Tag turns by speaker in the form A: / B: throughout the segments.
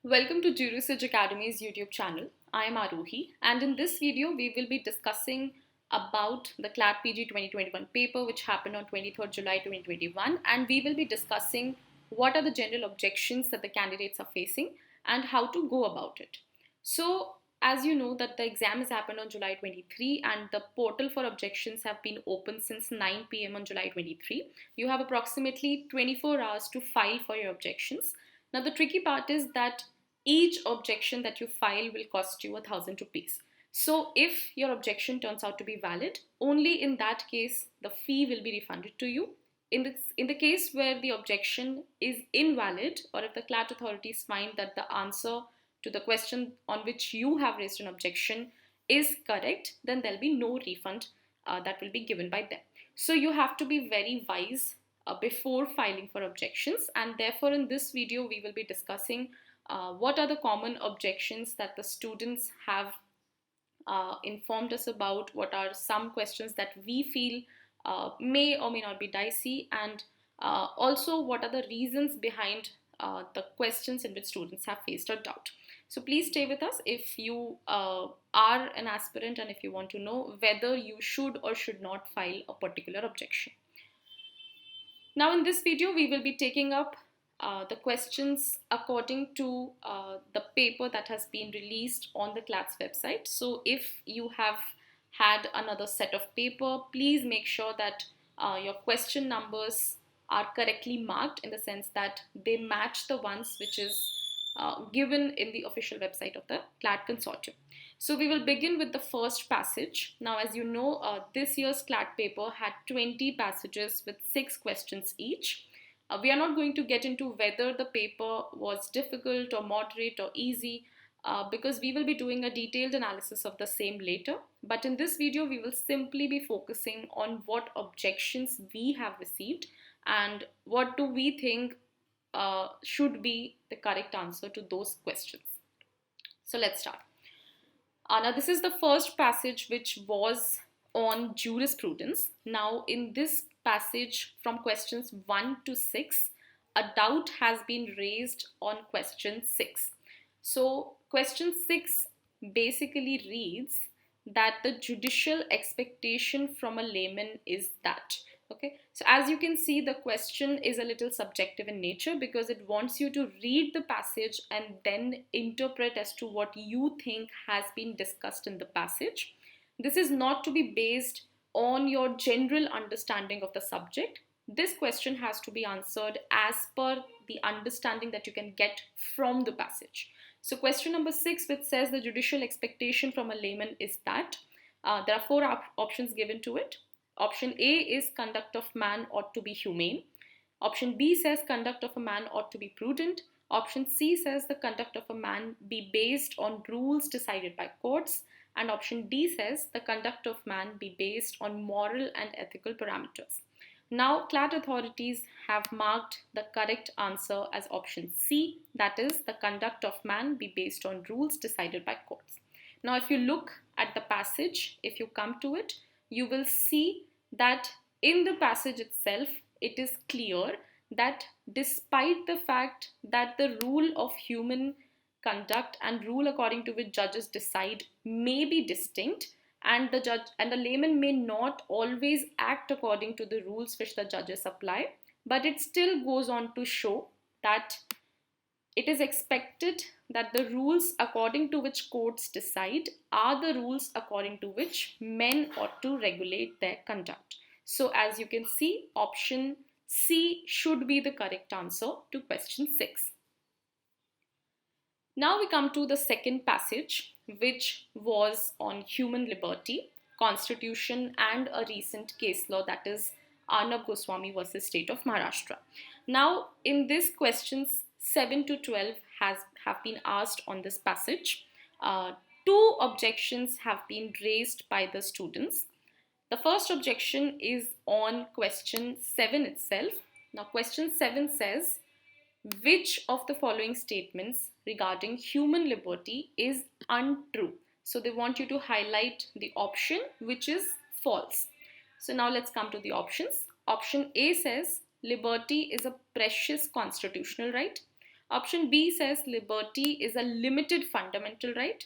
A: Welcome to Jurisedge Academy's YouTube channel. I am Aruhi, and in this video we will be discussing about the Clat PG 2021 paper which happened on 23rd July 2021, and we will be discussing what are the general objections that the candidates are facing and how to go about it. So as you know that the exam has happened on July 23 and the portal for objections have been open since 9 p.m. on July 23. You have approximately 24 hours to file for your objections. Now the tricky part is that each objection that you file will cost you ₹1,000. So if your objection turns out to be valid, only in that case the fee will be refunded to you. In the case where the objection is invalid, or if the CLAT authorities find that the answer to the question on which you have raised an objection is correct, then there'll be no refund that will be given by them. So you have to be very wise before filing for objections, and therefore in this video we will be discussing what are the common objections that the students have informed us about, what are some questions that we feel may or may not be dicey, and also what are the reasons behind the questions in which students have faced a doubt. So please stay with us if you are an aspirant and if you want to know whether you should or should not file a particular objection. Now in this video we will be taking up the questions according to the paper that has been released on the CLAT's website. So if you have had another set of paper, please make sure that your question numbers are correctly marked, in the sense that they match the ones which is given in the official website of the CLAT consortium. So we will begin with the first passage. Now, as you know, this year's CLAT paper had 20 passages with 6 questions each. We are not going to get into whether the paper was difficult or moderate or easy because we will be doing a detailed analysis of the same later. But in this video, we will simply be focusing on what objections we have received and what do we think should be the correct answer to those questions. So let's start. Now this is the first passage which was on jurisprudence. Now in this passage from questions 1 to 6, a doubt has been raised on question 6. So question 6 basically reads that the judicial expectation from a layman is that. Okay, so as you can see, the question is a little subjective in nature because it wants you to read the passage and then interpret as to what you think has been discussed in the passage. This is not to be based on your general understanding of the subject. This question has to be answered as per the understanding that you can get from the passage. So question number 6, which says the judicial expectation from a layman is that. There are 4 options given to it. Option A is conduct of man ought to be humane. Option B says conduct of a man ought to be prudent. Option C says the conduct of a man be based on rules decided by courts. And option D says the conduct of man be based on moral and ethical parameters. Now, CLAT authorities have marked the correct answer as option C, that is, the conduct of man be based on rules decided by courts. Now, if you look at the passage, if you come to it, you will see that in the passage itself, it is clear that despite the fact that the rule of human conduct and rule according to which judges decide may be distinct, and the judge and the layman may not always act according to the rules which the judges apply, but it still goes on to show that it is expected that the rules according to which courts decide are the rules according to which men ought to regulate their conduct. So as you can see, option C should be the correct answer to question 6. Now we come to the second passage, which was on human liberty, constitution, and a recent case law, that is Arnab Goswami versus State of Maharashtra. Now in this questions 7 to 12 have been asked on this passage. 2 objections have been raised by the students. The first objection is on question 7 itself. Now question 7 says, which of the following statements regarding human liberty is untrue? So they want you to highlight the option which is false. So now let's come to the options. Option A says liberty is a precious constitutional right. Option B says liberty is a limited fundamental right.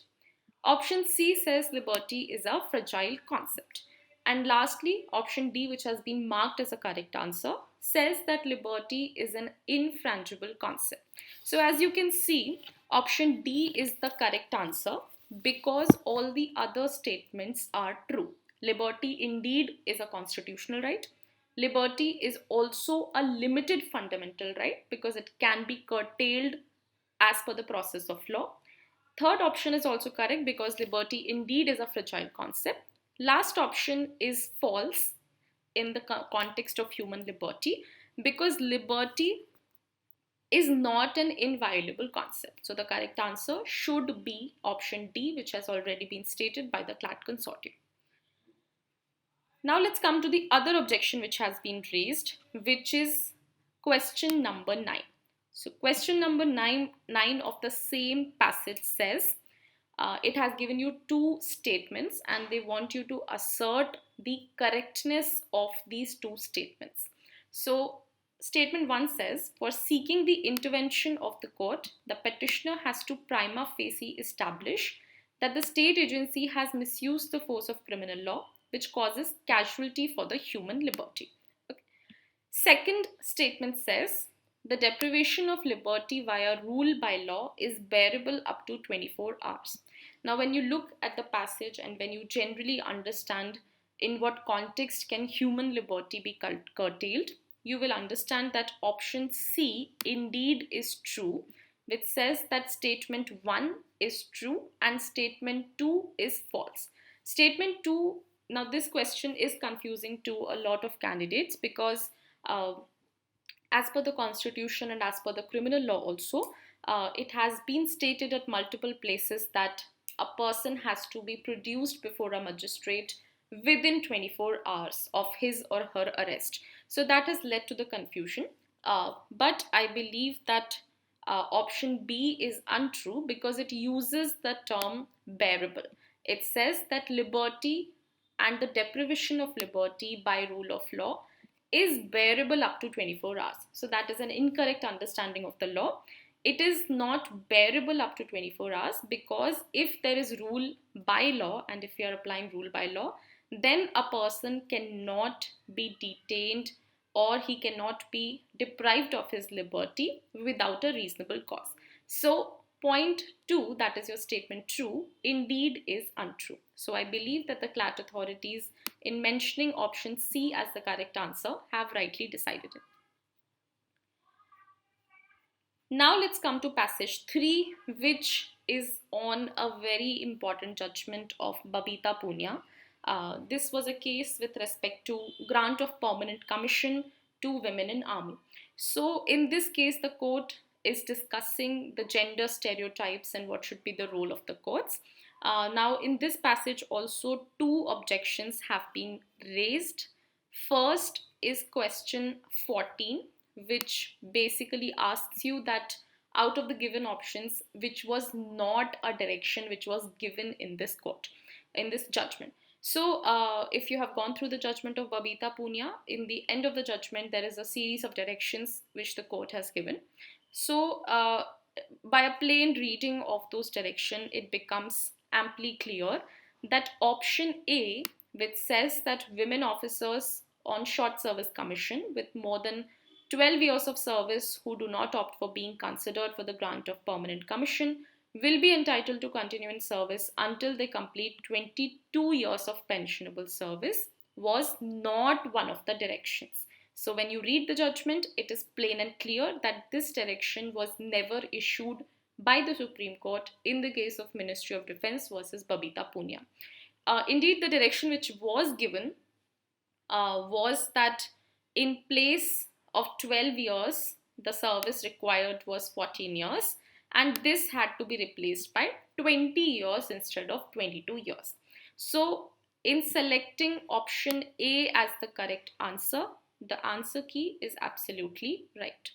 A: Option C says liberty is a fragile concept. And lastly, option D, which has been marked as a correct answer, says that liberty is an infrangible concept. So as you can see, option D is the correct answer because all the other statements are true. Liberty indeed is a constitutional right. Liberty is also a limited fundamental right because it can be curtailed as per the process of law. Third option is also correct because liberty indeed is a fragile concept. Last option is false in the context of human liberty because liberty is not an inviolable concept. So the correct answer should be option D, which has already been stated by the Clat consortium. Now let's come to the other objection which has been raised, which is question number 9. So question number 9 of the same passage says, it has given you two statements and they want you to assert the correctness of these two statements. So statement 1 says, for seeking the intervention of the court, the petitioner has to prima facie establish that the state agency has misused the force of criminal law, which causes casualty for the human liberty. Okay. Second statement says, the deprivation of liberty via rule by law is bearable up to 24 hours. Now, when you look at the passage and when you generally understand in what context can human liberty be curtailed, you will understand that option C indeed is true, which says that statement 1 is true and statement 2 is false. Statement 2, now this question is confusing to a lot of candidates because as per the constitution and as per the criminal law also, it has been stated at multiple places that a person has to be produced before a magistrate within 24 hours of his or her arrest. So that has led to the confusion. But I believe that option B is untrue because it uses the term bearable. It says that liberty and the deprivation of liberty by rule of law is bearable up to 24 hours. So that is an incorrect understanding of the law. It is not bearable up to 24 hours because if there is rule by law and if you are applying rule by law, then a person cannot be detained or he cannot be deprived of his liberty without a reasonable cause. So point 2, that is your statement true, indeed is untrue. So I believe that the Clat authorities in mentioning option C as the correct answer have rightly decided it. Now let's come to passage 3, which is on a very important judgment of Babita Punia. This was a case with respect to grant of permanent commission to women in army. So in this case, the court is discussing the gender stereotypes and what should be the role of the courts. Now in this passage also two objections have been raised. First is question 14, which basically asks you that out of the given options, which was not a direction which was given in this court, in this judgment. So if you have gone through the judgment of Babita Punia, in the end of the judgment, there is a series of directions which the court has given. So by a plain reading of those directions, it becomes amply clear that option A, which says that women officers on short service commission with more than 12 years of service who do not opt for being considered for the grant of permanent commission will be entitled to continue in service until they complete 22 years of pensionable service was not one of the directions. So when you read the judgment, it is plain and clear that this direction was never issued by the Supreme Court in the case of Ministry of Defence versus Babita Punia. Indeed, the direction which was given was that in place of 12 years, the service required was 14 years and this had to be replaced by 20 years instead of 22 years. So in selecting option A as the correct answer, the answer key is absolutely right.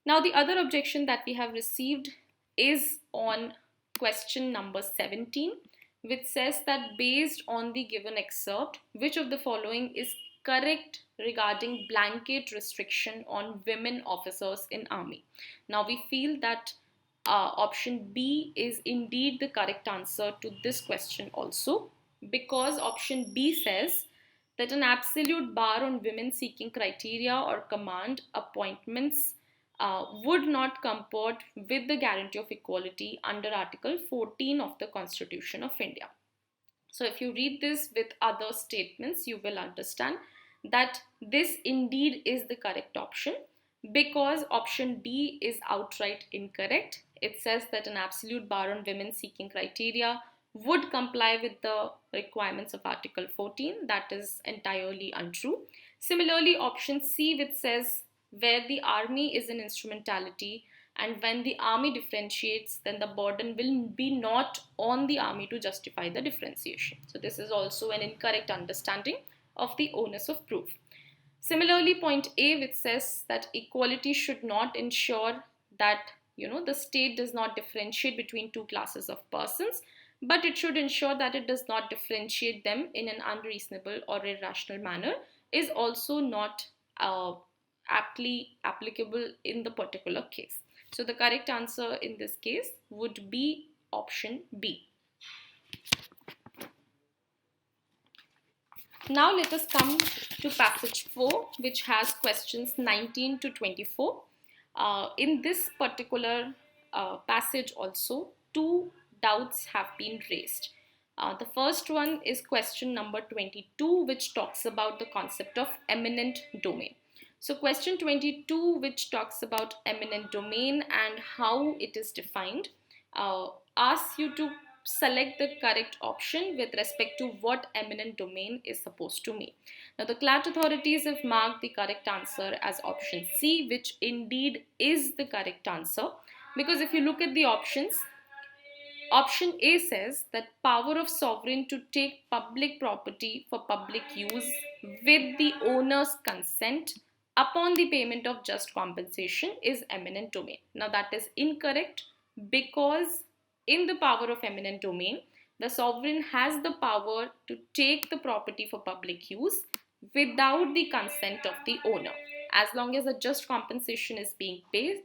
A: Now the other objection that we have received is on question number 17, which says that based on the given excerpt, which of the following is correct regarding blanket restriction on women officers in army. Now we feel that option B is indeed the correct answer to this question also, because option B says that an absolute bar on women seeking criteria or command appointments would not comport with the guarantee of equality under Article 14 of the Constitution of India. So if you read this with other statements, you will understand that this indeed is the correct option, because option D is outright incorrect. It says that an absolute bar on women seeking criteria would comply with the requirements of Article 14. That is entirely untrue. Similarly, option C, which says where the army is an instrumentality, and when the army differentiates, then the burden will be not on the army to justify the differentiation. So this is also an incorrect understanding of the onus of proof. Similarly, point A, which says that equality should not ensure that the state does not differentiate between two classes of persons, but it should ensure that it does not differentiate them in an unreasonable or irrational manner, is also not aptly applicable in the particular case. So the correct answer in this case would be option B. Now let us come to passage 4, which has questions 19 to 24. In this particular passage also, two doubts have been raised. The first one is question number 22, which talks about the concept of eminent domain. So question 22, which talks about eminent domain and how it is defined, asks you to select the correct option with respect to what eminent domain is supposed to mean. Now the Clat authorities have marked the correct answer as option C, which indeed is the correct answer, because if you look at the options, option A says that power of sovereign to take public property for public use with the owner's consent upon the payment of just compensation is eminent domain. Now that is incorrect, because in the power of eminent domain, the sovereign has the power to take the property for public use without the consent of the owner. As long as a just compensation is being paid,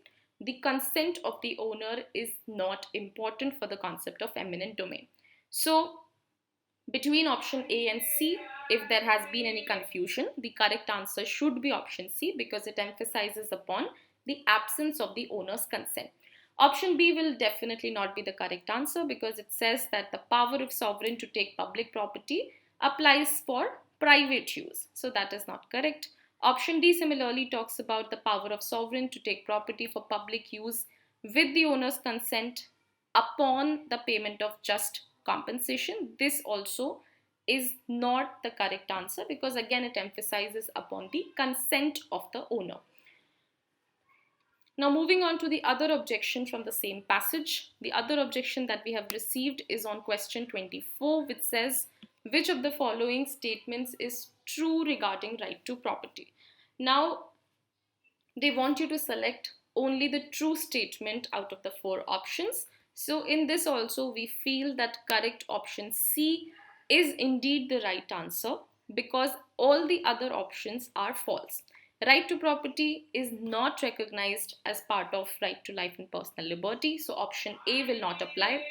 A: the consent of the owner is not important for the concept of eminent domain. So between option A and C, if there has been any confusion, the correct answer should be option C, because it emphasizes upon the absence of the owner's consent. Option B will definitely not be the correct answer, because it says that the power of sovereign to take public property applies for private use. So that is not correct. Option D similarly talks about the power of sovereign to take property for public use with the owner's consent upon the payment of just compensation. This also is not the correct answer, because again it emphasizes upon the consent of the owner. Now moving on to the other objection from the same passage. The other objection that we have received is on question 24, which says, which of the following statements is true regarding right to property? Now they want you to select only the true statement out of the 4 options. So in this also we feel that correct option C is indeed the right answer, because all the other options are false. Right to property is not recognized as part of right to life and personal liberty, so option A will not apply.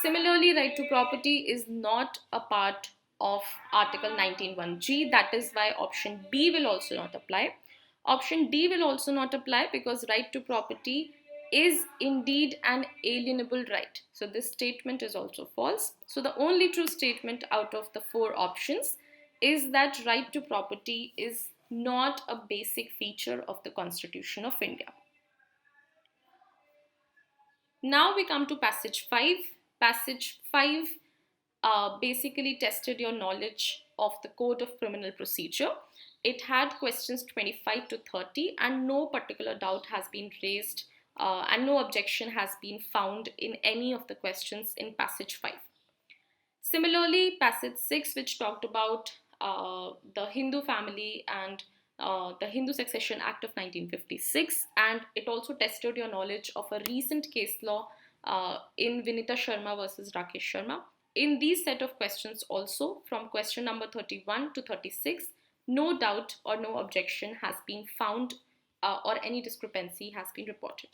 A: Similarly, right to property is not a part of Article 19(1)(g), that is why option B will also not apply. Option D will also not apply, because right to property is indeed an alienable right. So this statement is also false. So the only true statement out of the 4 options is that right to property is not a basic feature of the Constitution of India. Now we come to passage 5. Passage 5 basically tested your knowledge of the Code of Criminal Procedure. It had questions 25 to 30 and no particular doubt has been raised and no objection has been found in any of the questions in passage 5. Similarly, passage 6, which talked about the Hindu family and the Hindu Succession Act of 1956, and it also tested your knowledge of a recent case law in Vinita Sharma versus Rakesh Sharma. In these set of questions also, from question number 31 to 36, no doubt or no objection has been found or any discrepancy has been reported.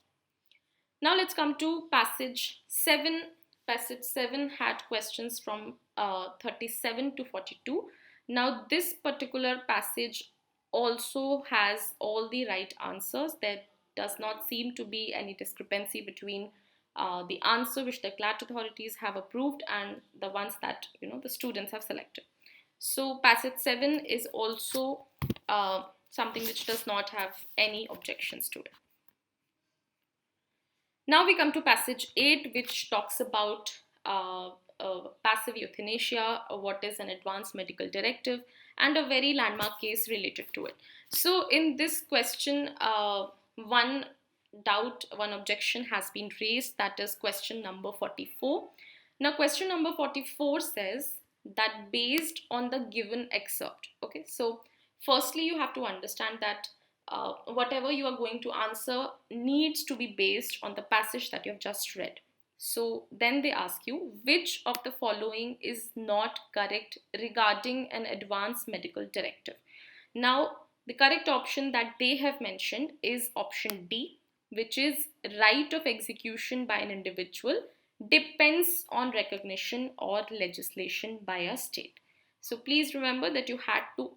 A: Now let's come to passage 7. Passage 7 had questions from 37 to 42. Now this particular passage also has all the right answers. There does not seem to be any discrepancy between the answer which the Clat authorities have approved and the ones that the students have selected. So passage 7 is also something which does not have any objections to it. Now we come to passage 8, which talks about passive euthanasia, what is an advanced medical directive, and a very landmark case related to it. So in this question, one objection has been raised, that is question number 44. Now question number 44 says that based on the given excerpt, okay, so firstly you have to understand that whatever you are going to answer needs to be based on the passage that you have just read. So then they ask you, which of the following is not correct regarding an advanced medical directive? Now, the correct option that they have mentioned is option D, which is right of execution by an individual depends on recognition or legislation by a state. So please remember that you had to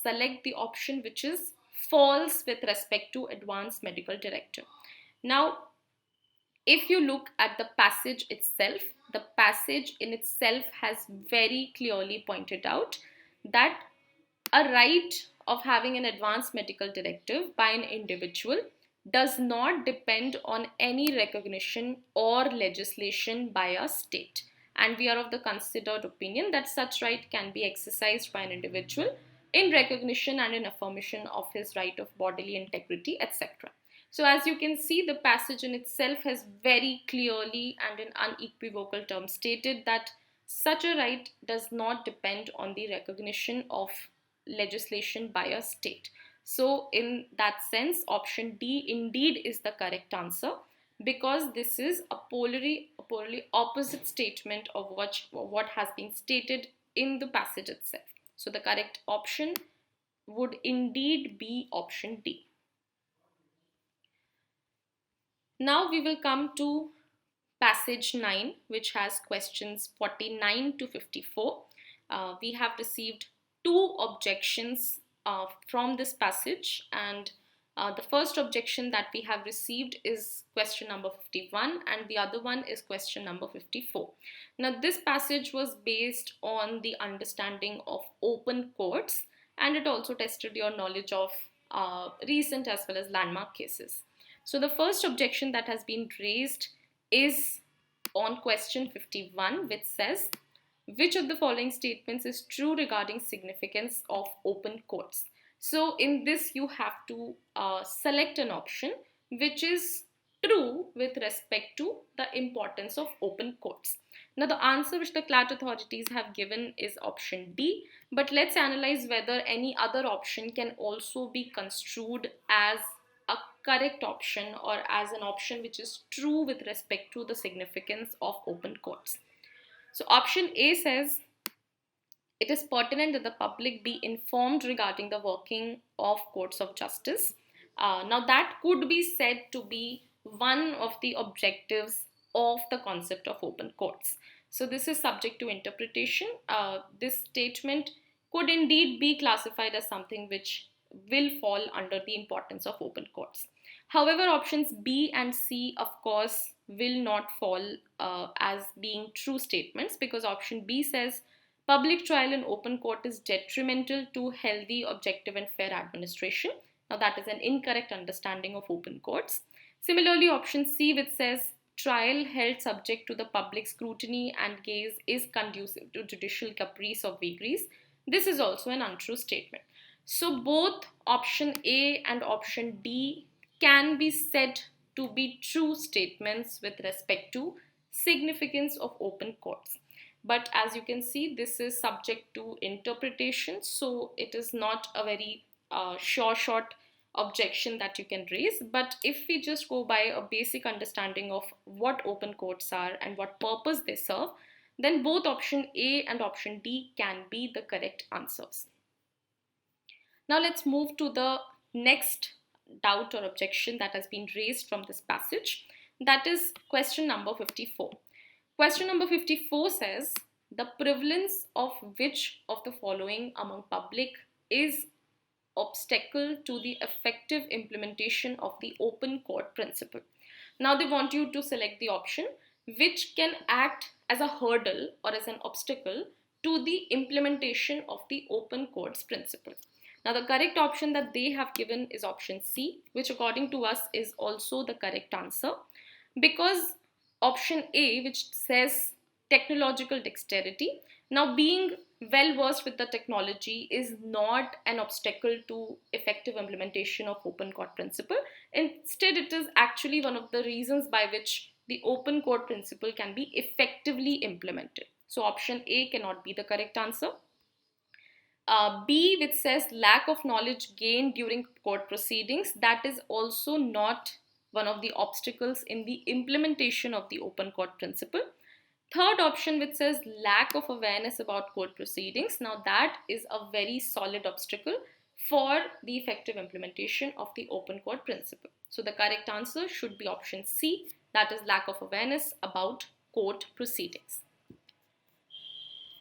A: select the option which is false with respect to advanced medical directive. Now, if you look at the passage itself, the passage in itself has very clearly pointed out that a right of having an advanced medical directive by an individual does not depend on any recognition or legislation by a state. And we are of the considered opinion that such right can be exercised by an individual in recognition and in affirmation of his right of bodily integrity, etc. So as you can see, the passage in itself has very clearly and in unequivocal terms stated that such a right does not depend on the recognition of legislation by a state. So in that sense, option D indeed is the correct answer, because this is a polarly opposite statement of what has been stated in the passage itself. So the correct option would indeed be option D. Now we will come to passage 9, which has questions 49 to 54. We have received 2 objections from this passage, and the first objection that we have received is question number 51 and the other one is question number 54. Now this passage was based on the understanding of open courts, and it also tested your knowledge of recent as well as landmark cases. So the first objection that has been raised is on question 51, which says, which of the following statements is true regarding significance of open courts? So in this you have to select an option which is true with respect to the importance of open courts. Now the answer which the Clat authorities have given is option D, but let's analyze whether any other option can also be construed as a correct option or as an option which is true with respect to the significance of open courts. So option A says, it is pertinent that the public be informed regarding the working of courts of justice. Now that could be said to be one of the objectives of the concept of open courts. So this is subject to interpretation. This statement could indeed be classified as something which will fall under the importance of open courts. However, options B and C, of course, will not fall as being true statements, because option B says public trial in open court is detrimental to healthy, objective and fair administration. Now that is an incorrect understanding of open courts. Similarly, option C, which says trial held subject to the public scrutiny and gaze is conducive to judicial caprice or vagaries, this is also an untrue statement. So both option A and option D can be said to be true statements with respect to significance of open courts. But as you can see, this is subject to interpretation, so it is not a very short objection that you can raise. But if we just go by a basic understanding of what open courts are and what purpose they serve, then both option A and option D can be the correct answers. Now let's move to the next doubt or objection that has been raised from this passage. That is question number 54. Question number 54 says, the prevalence of which of the following among public is obstacle to the effective implementation of the open court principle. Now they want you to select the option which can act as a hurdle or as an obstacle to the implementation of the open courts principle. Now the correct option that they have given is option C, which according to us is also the correct answer, because option A, which says technological dexterity, now being well versed with the technology is not an obstacle to effective implementation of open court principle. Instead, it is actually one of the reasons by which the open court principle can be effectively implemented. So option A cannot be the correct answer. B, which says lack of knowledge gained during court proceedings, that is also not one of the obstacles in the implementation of the open court principle. Third option, which says lack of awareness about court proceedings, now that is a very solid obstacle for the effective implementation of the open court principle. So the correct answer should be option C, that is lack of awareness about court proceedings.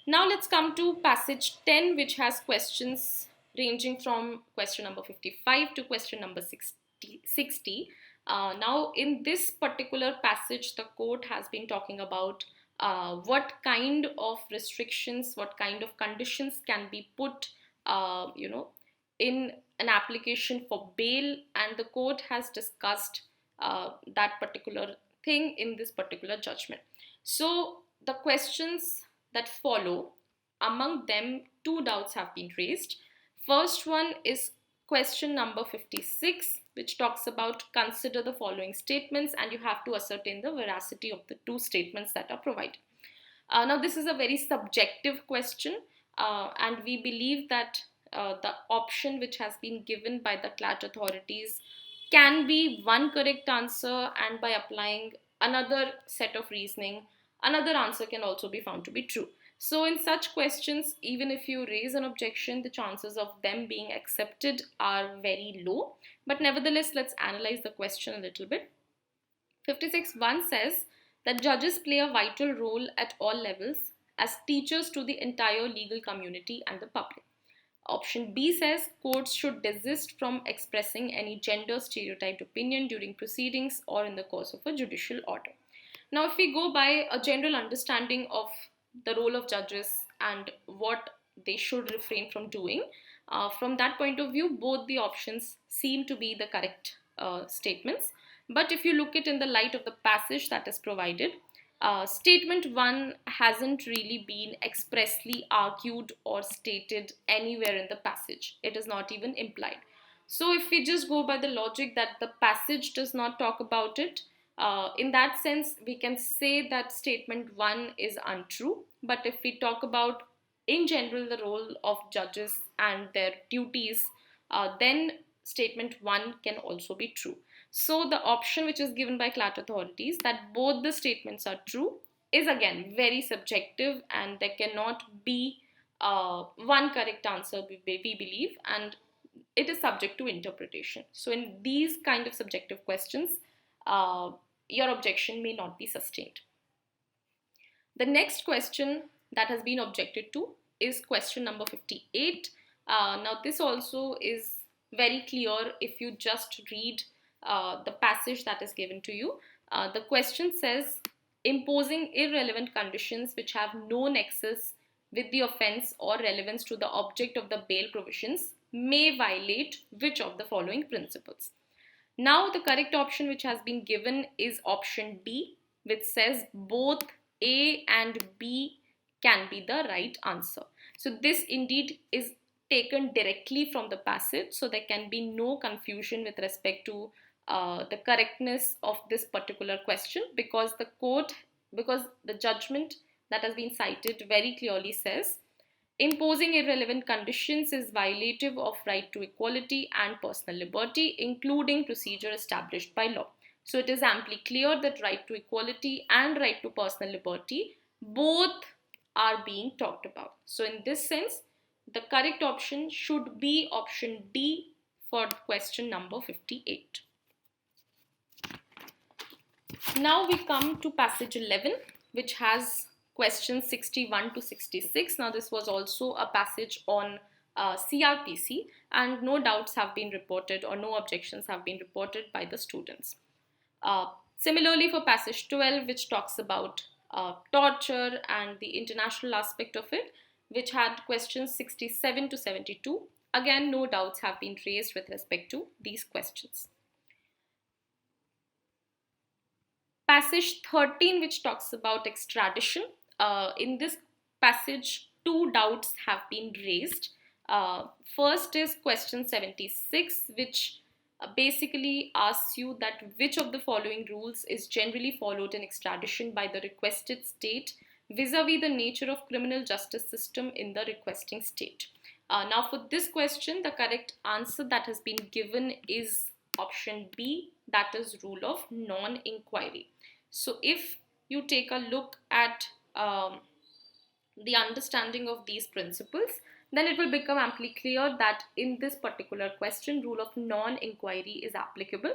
A: Now let's come to passage 10, which has questions ranging from question number 55 to question number 60. Now in this particular passage, the court has been talking about what kind of restrictions, what kind of conditions can be put, in an application for bail, and the court has discussed that particular thing in this particular judgment. So the questions that follow, among them, two doubts have been raised. First one is question number 56, which talks about consider the following statements, and you have to ascertain the veracity of the two statements that are provided. Now this is a very subjective question, and we believe that the option which has been given by the Clat authorities can be one correct answer, and by applying another set of reasoning, another answer can also be found to be true. So in such questions, even if you raise an objection, the chances of them being accepted are very low. But nevertheless, let's analyze the question a little bit. 56.1 says that judges play a vital role at all levels as teachers to the entire legal community and the public. Option B says courts should desist from expressing any gender stereotyped opinion during proceedings or in the course of a judicial order. Now, if we go by a general understanding of the role of judges and what they should refrain from doing, from that point of view, both the options seem to be the correct statements. But if you look at in the light of the passage that is provided, statement 1 hasn't really been expressly argued or stated anywhere in the passage. It is not even implied. So if we just go by the logic that the passage does not talk about it, in that sense, we can say that statement 1 is untrue. But if we talk about, in general, the role of judges and their duties, then statement 1 can also be true. So the option which is given by Clat authorities, that both the statements are true, is again very subjective, and there cannot be one correct answer, we believe, and it is subject to interpretation. So in these kind of subjective questions, your objection may not be sustained. The next question that has been objected to is question number 58. Now this also is very clear if you just read the passage that is given to you. The question says, imposing irrelevant conditions which have no nexus with the offence or relevance to the object of the bail provisions may violate which of the following principles? Now the correct option which has been given is option B, which says both A and B can be the right answer. So this indeed is taken directly from the passage, so there can be no confusion with respect to the correctness of this particular question, because the judgment that has been cited very clearly says imposing irrelevant conditions is violative of right to equality and personal liberty, including procedure established by law. So it is amply clear that right to equality and right to personal liberty both are being talked about. So in this sense, the correct option should be option D for question number 58. Now we come to passage 11, which has questions 61 to 66. Now this was also a passage on CRPC, and no doubts have been reported or no objections have been reported by the students. Similarly for passage 12, which talks about torture and the international aspect of it, which had questions 67 to 72. Again, no doubts have been raised with respect to these questions. Passage 13, which talks about extradition. In this passage, two doubts have been raised. First is question 76, which basically asks you that which of the following rules is generally followed in extradition by the requested state vis-a-vis the nature of criminal justice system in the requesting state. Now for this question, the correct answer that has been given is option B, that is rule of non-inquiry. So if you take a look at the understanding of these principles, then it will become amply clear that in this particular question, rule of non-inquiry is applicable,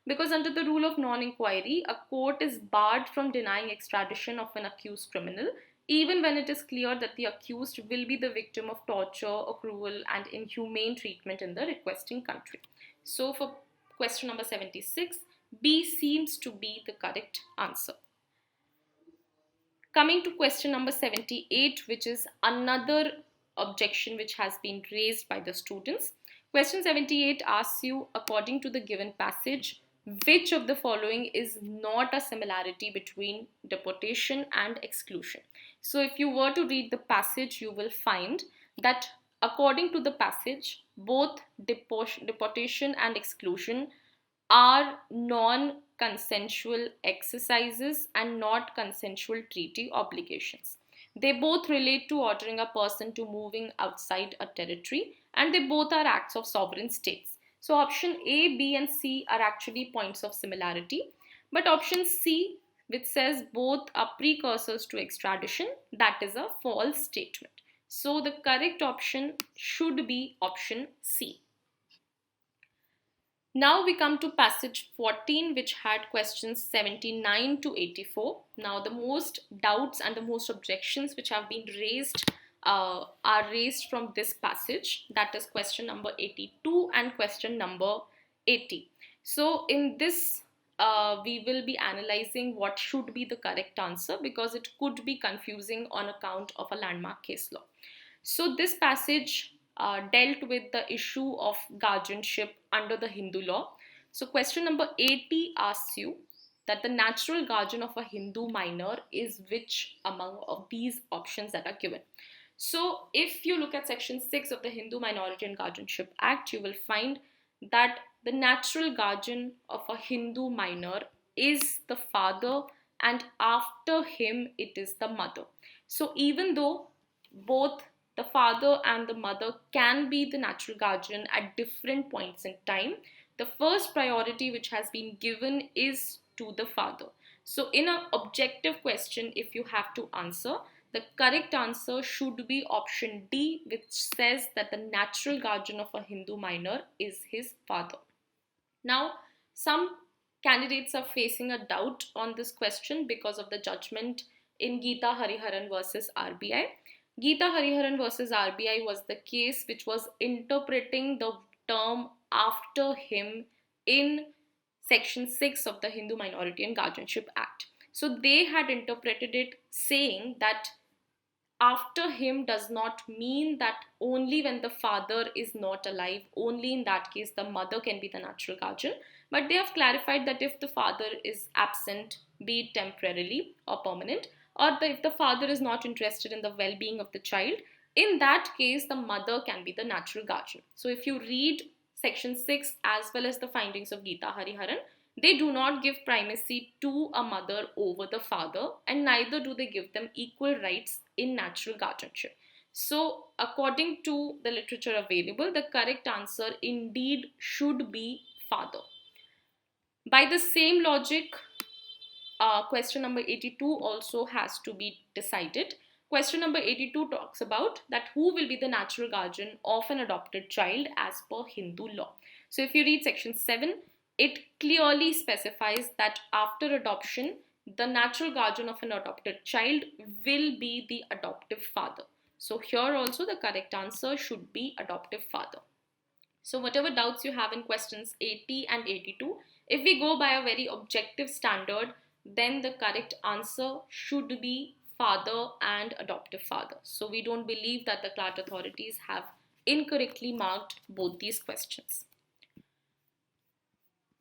A: because under the rule of non-inquiry, a court is barred from denying extradition of an accused criminal, even when it is clear that the accused will be the victim of torture, cruel and inhumane treatment in the requesting country. So for question number 76, B seems to be the correct answer. Coming to question number 78, which is another objection which has been raised by the students. Question 78 asks you, according to the given passage, which of the following is not a similarity between deportation and exclusion? So if you were to read the passage, you will find that according to the passage, both deportation and exclusion are non-consensual exercises and not consensual treaty obligations. They both relate to ordering a person to moving outside a territory, and they both are acts of sovereign states. So option A, B and C are actually points of similarity, but option C, which says both are precursors to extradition, that is a false statement. So the correct option should be option C. Now we come to passage 14, which had questions 79 to 84. Now the most doubts and the most objections which have been raised are raised from this passage, that is question number 82 and question number 80. So in this we will be analyzing what should be the correct answer, because it could be confusing on account of a landmark case law. So this passage dealt with the issue of guardianship under the Hindu law. So question number 80 asks you that the natural guardian of a Hindu minor is which among of these options that are given. So if you look at section 6 of the Hindu Minority and Guardianship Act, you will find that the natural guardian of a Hindu minor is the father, and after him it is the mother. So even though both the father and the mother can be the natural guardian at different points in time, the first priority which has been given is to the father. So in an objective question, if you have to answer, the correct answer should be option D, which says that the natural guardian of a Hindu minor is his father. Now, some candidates are facing a doubt on this question because of the judgment in Geeta Hariharan versus RBI. Geeta Hariharan versus RBI was the case which was interpreting the term after him in section 6 of the Hindu Minority and Guardianship Act. So they had interpreted it saying that after him does not mean that only when the father is not alive, only in that case the mother can be the natural guardian. But they have clarified that if the father is absent, be it temporarily or permanent, or if the father is not interested in the well-being of the child, in that case the mother can be the natural guardian. So if you read section 6 as well as the findings of Geeta Hariharan, they do not give primacy to a mother over the father, and neither do they give them equal rights in natural guardianship. So according to the literature available, the correct answer indeed should be father. By the same logic, question number 82 also has to be decided. Question number 82 talks about that who will be the natural guardian of an adopted child as per Hindu law. So if you read section 7, it clearly specifies that after adoption, the natural guardian of an adopted child will be the adoptive father. So here also the correct answer should be adoptive father. So whatever doubts you have in questions 80 and 82, if we go by a very objective standard, then the correct answer should be father and adoptive father. So we don't believe that the Clat authorities have incorrectly marked both these questions.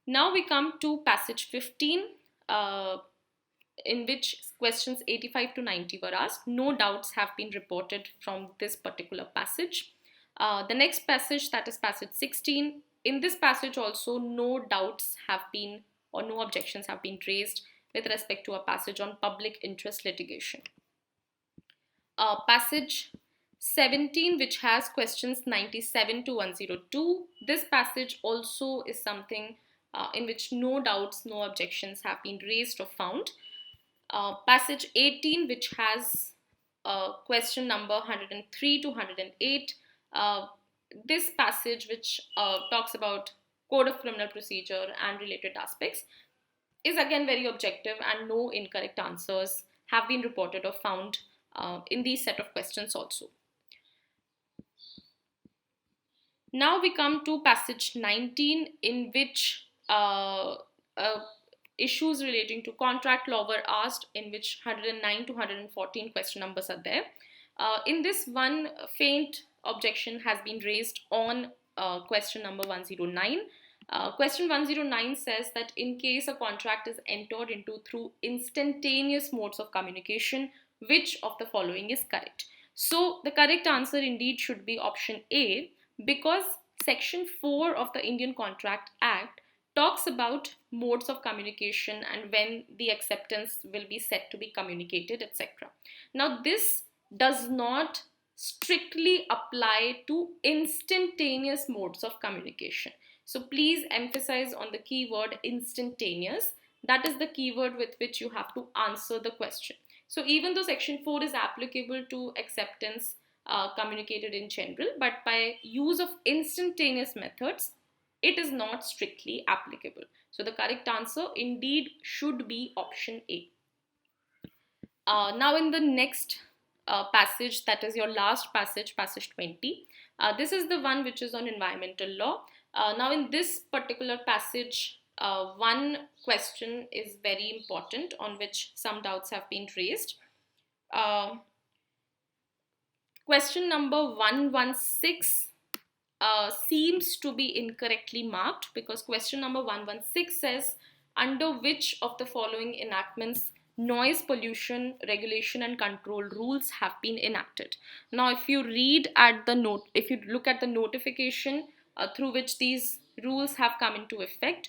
A: Now we come to passage 15, in which questions 85 to 90 were asked. No doubts have been reported from this particular passage. The next passage, that is passage 16, in this passage also no doubts have been or no objections have been raised with respect to a passage on public interest litigation. Passage 17, which has questions 97 to 102, this passage also is something in which no doubts, no objections have been raised or found. Passage 18, which has question number 103 to 108, this passage, which talks about code of criminal procedure and related aspects, is again very objective, and no incorrect answers have been reported or found in these set of questions also. Now we come to passage 19, in which issues relating to contract law were asked, in which 109 to 114 question numbers are there. In this, one faint objection has been raised on question number 109. Question 109 says that in case a contract is entered into through instantaneous modes of communication, which of the following is correct? So the correct answer indeed should be option A, because section 4 of the Indian Contract Act talks about modes of communication and when the acceptance will be said to be communicated, etc. Now this does not strictly apply to instantaneous modes of communication. So please emphasize on the keyword instantaneous. That is the keyword with which you have to answer the question. So even though section 4 is applicable to acceptance communicated in general, but by use of instantaneous methods, it is not strictly applicable. So the correct answer indeed should be option A. Now in the next passage, that is your last passage, passage 20. This is the one which is on environmental law. Now in this particular passage, one question is very important on which some doubts have been raised. Question number 116 seems to be incorrectly marked, because question number 116 says under which of the following enactments noise pollution regulation and control rules have been enacted. Now if you read at the note, if you look at the notification through which these rules have come into effect,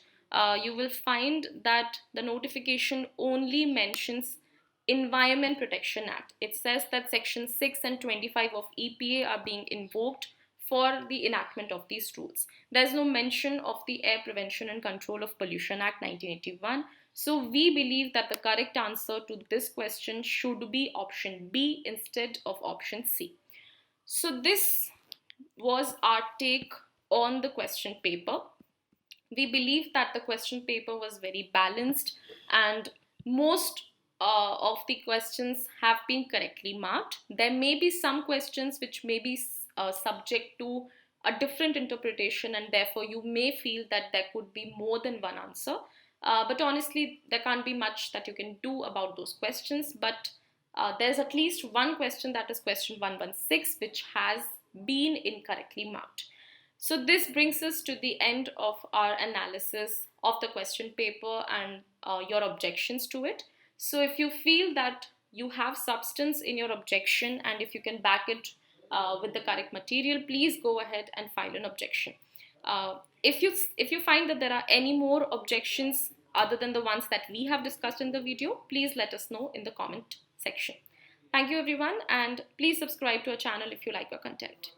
A: you will find that the notification only mentions Environment Protection Act. It says that section 6 and 25 of EPA are being invoked for the enactment of these rules. There is no mention of the Air Prevention and Control of Pollution Act 1981. So we believe that the correct answer to this question should be option B instead of option C. So this was our take on the question paper. We believe that the question paper was very balanced, and most of the questions have been correctly marked. There may be some questions which may be subject to a different interpretation, and therefore you may feel that there could be more than one answer. But honestly, there can't be much that you can do about those questions. But there's at least one question, that is question 116, which has been incorrectly marked. So this brings us to the end of our analysis of the question paper and your objections to it. So if you feel that you have substance in your objection, and if you can back it with the correct material, please go ahead and file an objection. If you find that there are any more objections other than the ones that we have discussed in the video, please let us know in the comment section. Thank you everyone, and please subscribe to our channel if you like our content.